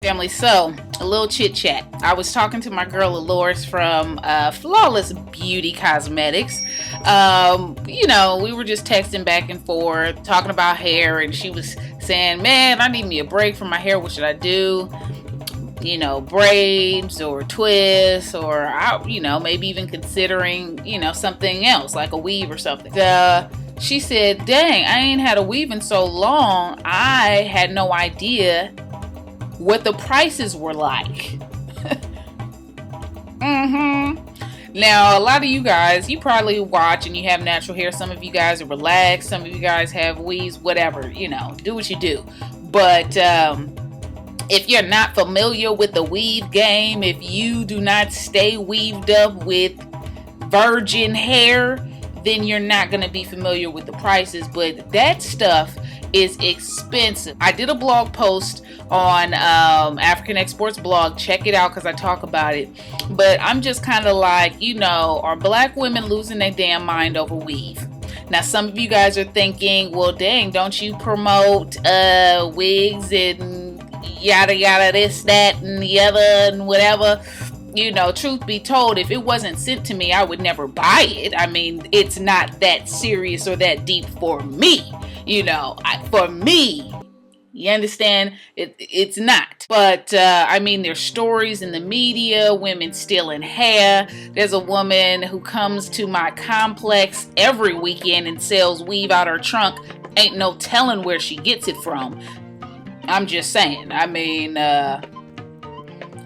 Family, so a little chit chat. I was talking to my girl Alores from Flawless Beauty Cosmetics. We were just texting back and forth, talking about hair, and she was saying, man, I need me a break from my hair. What should I do? Braids or twists, or maybe even considering, something else like a weave or something. She said, dang, I ain't had a weave in so long. I had no idea what the prices were like. Now, a lot of you guys, you probably watch and you have natural hair. Some of you guys are relaxed. Some of you guys have weaves, whatever, do what you do. But if you're not familiar with the weave game, if you do not stay weaved up with virgin hair, then you're not going to be familiar with the prices. But that stuff is expensive. I did a blog post on African Export's blog. Check it out because I talk about it. But I'm just kind of like, are black women losing their damn mind over weave? Now, some of you guys are thinking, well, dang, don't you promote wigs and yada yada, this, that, and the other, and whatever? Truth be told, if it wasn't sent to me, I would never buy it. I mean, it's not that serious or that deep for me. For me, you understand? It's not. But, there's stories in the media, women stealing hair. There's a woman who comes to my complex every weekend and sells weave out her trunk. Ain't no telling where she gets it from. I'm just saying.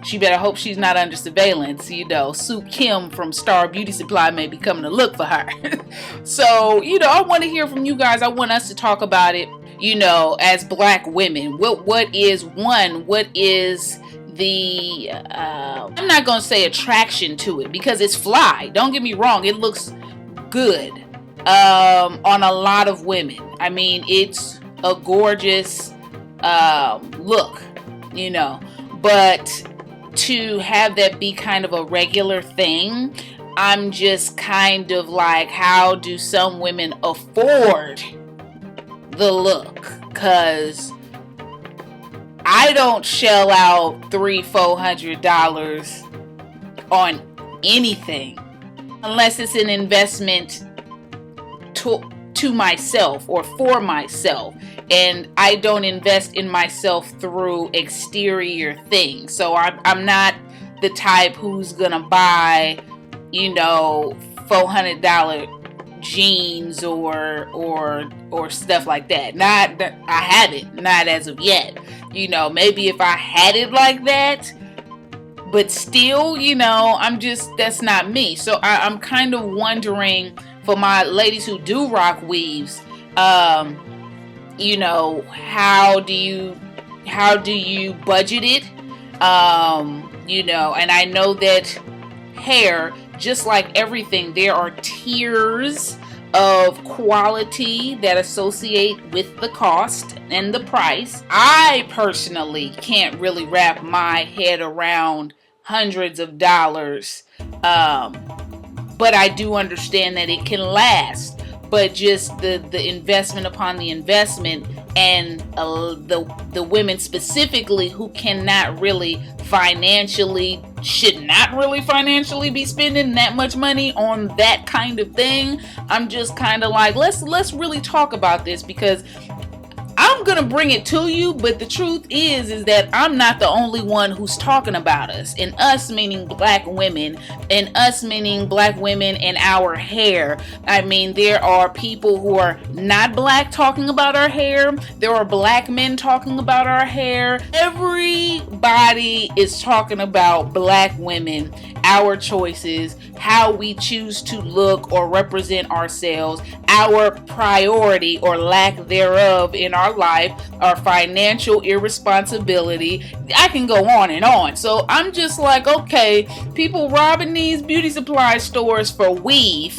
She better hope she's not under surveillance. Sue Kim from Star Beauty Supply may be coming to look for her. So, I want to hear from you guys. I want us to talk about it, as black women. What is the, I'm not going to say attraction to it because it's fly. Don't get me wrong. It looks good on a lot of women. It's a gorgeous look, but to have that be kind of a regular thing, I'm just kind of like, how do some women afford the look? Because I don't shell out $300-$400 on anything unless it's an investment to myself or for myself. And I don't invest in myself through exterior things. So I'm not the type who's gonna buy, $400 jeans or stuff like that. I haven't, not as of yet. Maybe if I had it like that, but still, that's not me. So I'm kind of wondering, for my ladies who do rock weaves, how do you budget it? And I know that hair, just like everything, there are tiers of quality that associate with the cost and the price. I personally can't really wrap my head around hundreds of dollars, but I do understand that it can last. But just the investment upon the investment, and the women specifically who cannot really should not really financially be spending that much money on that kind of thing. I'm just kind of like, let's really talk about this, because I'm gonna bring it to you, but the truth is that I'm not the only one who's talking about us, and us meaning black women, and us meaning black women and our hair. There are people who are not black talking about our hair. There are black men talking about our hair. Everybody is talking about black women, our choices, how we choose to look or represent ourselves, our priority or lack thereof in our life, our financial irresponsibility. I can go on and on. So I'm just like, okay, people robbing these beauty supply stores for weave.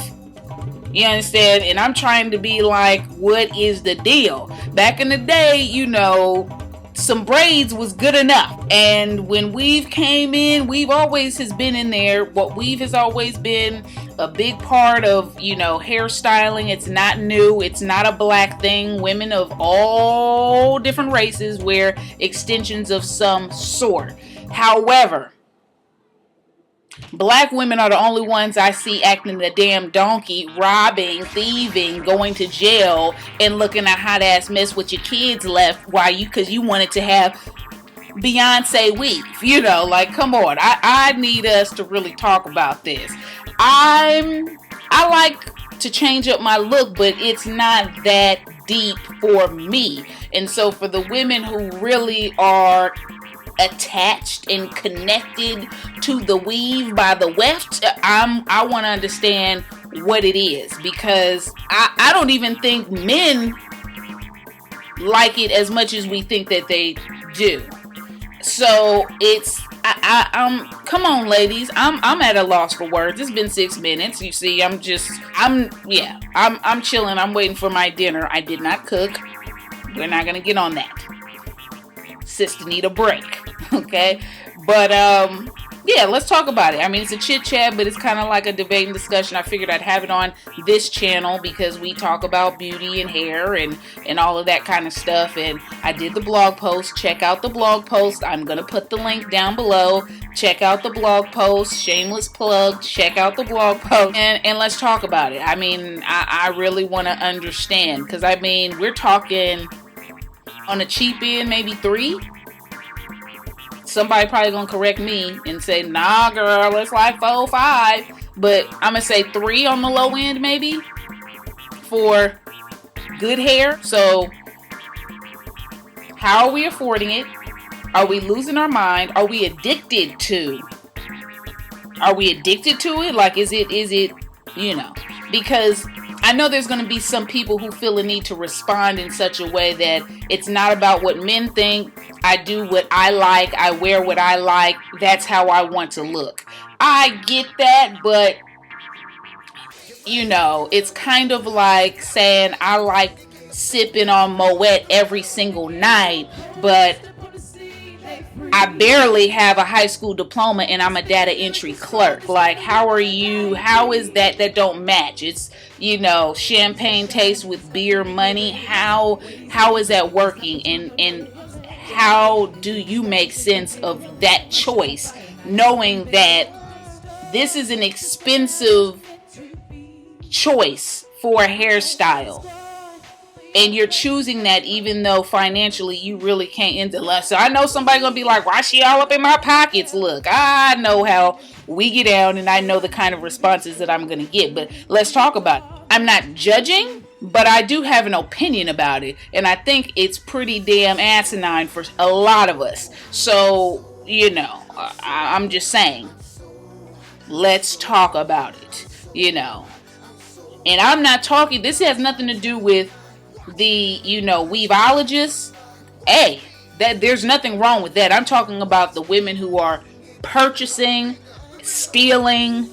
You understand? And I'm trying to be like, what is the deal? Back in the day, some braids was good enough. And when weave came in, weave always has been in there. What weave has always been a big part of, you know, hairstyling. It's not new. It's not a black thing. Women of all different races wear extensions of some sort. However, black women are the only ones I see acting a damn donkey, robbing, thieving, going to jail, and looking at hot ass mess with your kids left because you wanted to have Beyonce weave. You know, like, come on. I need us to really talk about this. I like to change up my look, but it's not that deep for me. And so for the women who really are attached and connected to the weave by the weft, I want to understand what it is, because I don't even think men like it as much as we think that they do. So it's come on, ladies. I'm at a loss for words. It's been 6 minutes. You see, I'm chilling. I'm waiting for my dinner. I did not cook. We're not gonna get on that. Sister need a break. Okay, but yeah, let's talk about it. I mean, it's a chit chat, but it's kind of like a debate and discussion. I figured I'd have it on this channel because we talk about beauty and hair and all of that kind of stuff. And I did the blog post. Check out the blog post. I'm gonna put the link down below. Check out the blog post. Shameless plug. Check out the blog post and let's talk about it. I mean, I really want to understand, because I mean, we're talking on a cheap end, maybe 3. Somebody probably gonna correct me and say, nah, girl, it's like 4, 5. But I'm gonna say 3 on the low end, maybe, for good hair. So how are we affording it? Are we losing our mind? Are we addicted to? Are we addicted to it? Like, is it, you know, because I know there's going to be some people who feel a need to respond in such a way that it's not about what men think. I do what I like. I wear what I like. That's how I want to look. I get that, but, you know, it's kind of like saying I like sipping on Moet every single night, but I barely have a high school diploma and I'm a data entry clerk. Like, how is that? That don't match. It's, you know, champagne taste with beer money. How is that working? And how do you make sense of that choice, knowing that this is an expensive choice for a hairstyle? And you're choosing that even though financially you really can't end it less. So I know somebody gonna be like, why she all up in my pockets? Look, I know how we get down and I know the kind of responses that I'm gonna get. But let's talk about it. I'm not judging, but I do have an opinion about it. And I think it's pretty damn asinine for a lot of us. So, you know, I'm just saying, let's talk about it, you know. And I'm not talking, this has nothing to do with the, you know, weaveologists. Hey, that there's nothing wrong with that. I'm talking about the women who are purchasing, stealing,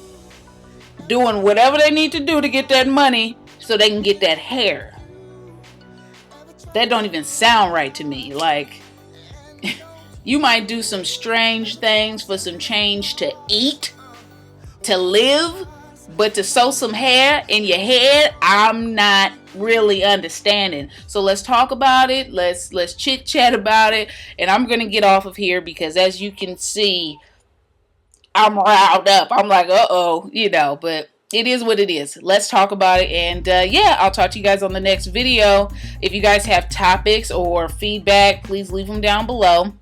doing whatever they need to do to get that money so they can get that hair. That don't even sound right to me. Like, you might do some strange things for some change to eat, to live, but to sew some hair in your head, I'm not really understanding. So let's talk about it. Let's chit chat about it. And I'm gonna get off of here because, as you can see, I'm riled up. I'm like, uh-oh, you know, but it is what it is. Let's talk about it. And yeah, I'll talk to you guys on the next video. If you guys have topics or feedback, please leave them down below.